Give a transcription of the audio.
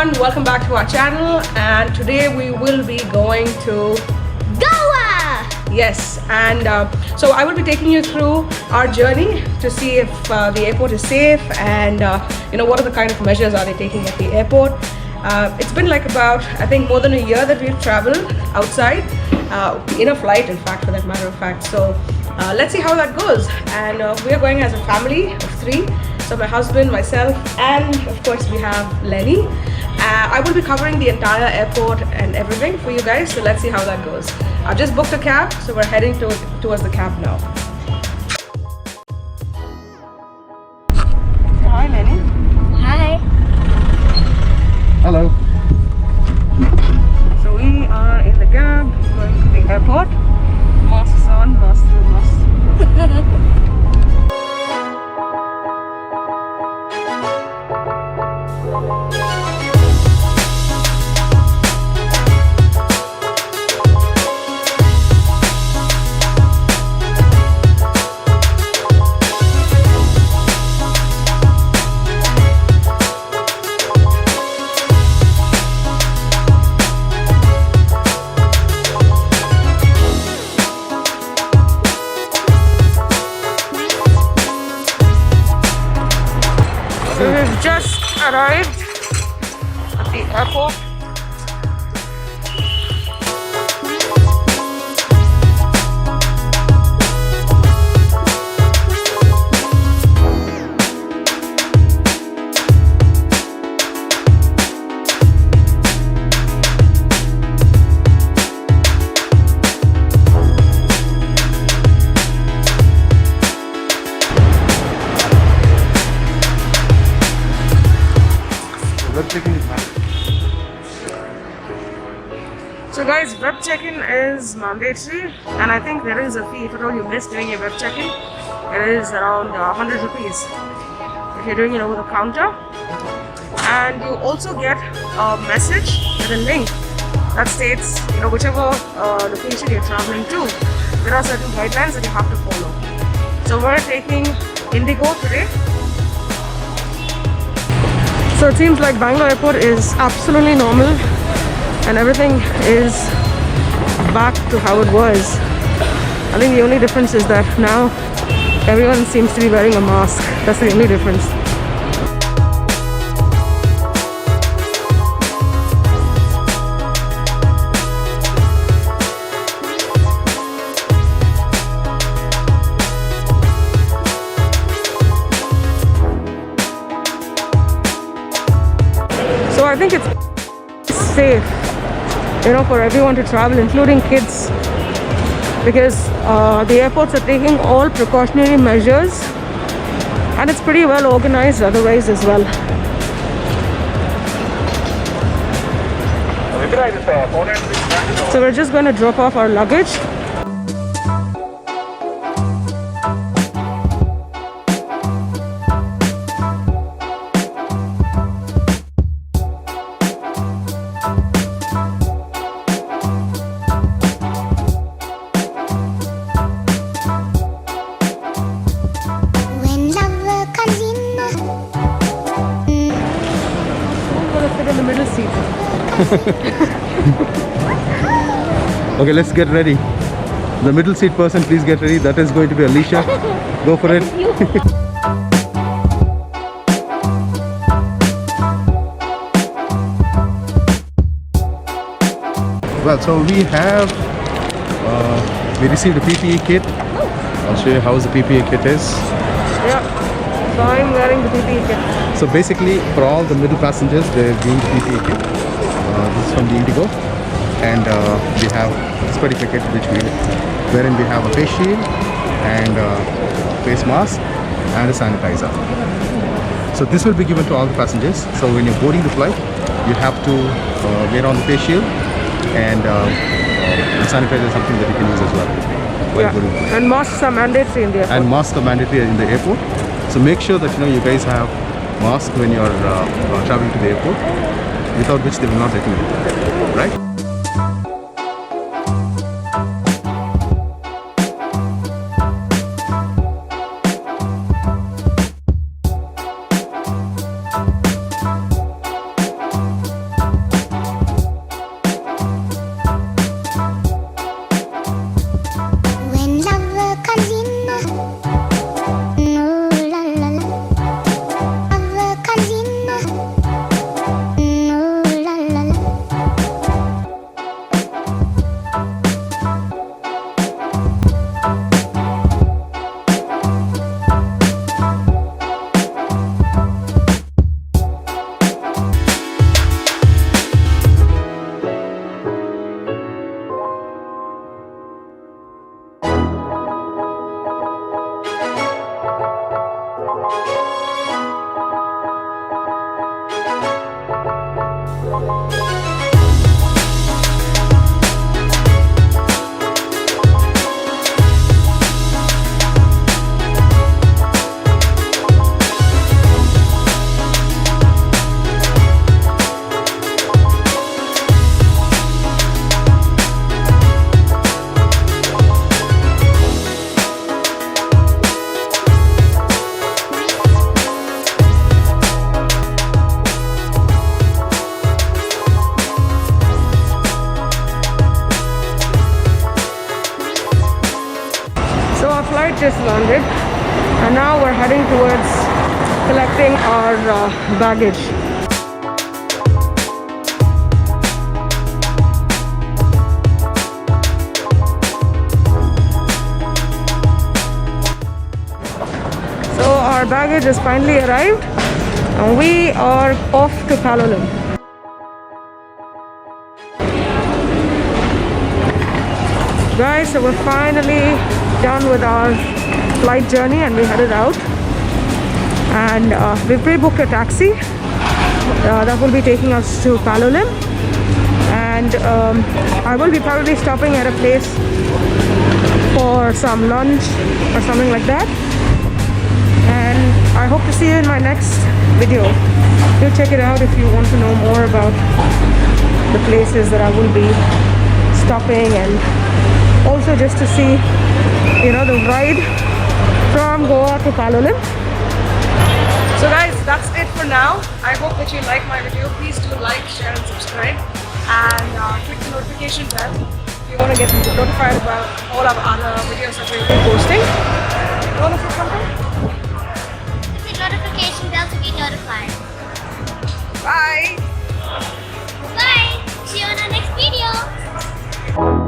everyone, welcome back to our channel, and today we will be going to Goa! Yes, and so I will be taking you through our journey to see if the airport is safe and what are the kind of measures are they taking at the airport. It's been like about, I think, more than a year that we've traveled outside in a flight, in fact, for that matter of fact. So let's see how that goes. And we are going as a family of 3. So my husband, myself, and of course we have Lenny. I will be covering the entire airport and everything for you guys, so let's see how that goes. I've just booked a cab, so we're heading towards the cab now. Say hi, Lenny. Hi. Hello. So we are in the cab going to the airport. Masks on, masks. So we've just arrived at the airport. Web checking is mandatory. So guys, web check-in is mandatory, and I think there is a fee. If at all you miss doing your web check-in, it is around 100 rupees if you're doing it over the counter. And you also get a message with a link that states, whichever location you're traveling to, there are certain guidelines that you have to follow. So we're taking Indigo today. So it seems like Bangalore airport is absolutely normal and everything is back to how it was. I think the only difference is that now everyone seems to be wearing a mask. That's the only difference. So I think it's safe, for everyone to travel, including kids, because the airports are taking all precautionary measures, and it's pretty well organized otherwise as well. So we're just going to drop off our luggage. In the middle seat. Okay, let's get ready. The middle seat person, please get ready. That is going to be Alicia. Go for it. Well, so we received a PPE kit. I'll show you how the PPE kit is. Yeah, so I'm wearing the PPE kit. So basically, for all the middle passengers, they're doing the PPE kit. This is from the Indigo, and we have a certificate wherein we have a face shield and face mask and a sanitizer. So this will be given to all the passengers. So when you're boarding the flight, you have to wear on the face shield, and the sanitizer is something that you can use as well. Yeah. And masks are mandatory in the airport. And masks are mandatory in the airport. So make sure that you guys have mask when you're traveling to the airport, without which they will not let you in, right? flight just landed, and now we're heading towards collecting our baggage. So our baggage has finally arrived, and we are off to Palolem. Guys, so we're finally done with our flight journey and we headed out. And we pre-booked a taxi that will be taking us to Palolem. And I will be probably stopping at a place for some lunch or something like that. And I hope to see you in my next video. Do check it out if you want to know more about the places that I will be stopping, and also just to see, you know, the ride from Goa to Palolem. So guys, that's it for now. I hope that you like my video. Please do like, share and subscribe, and click the notification bell if you want to get notified about all our other videos that we'll be posting. You want to say something? Click the notification bell to be notified. Bye! Bye! See you on our next video!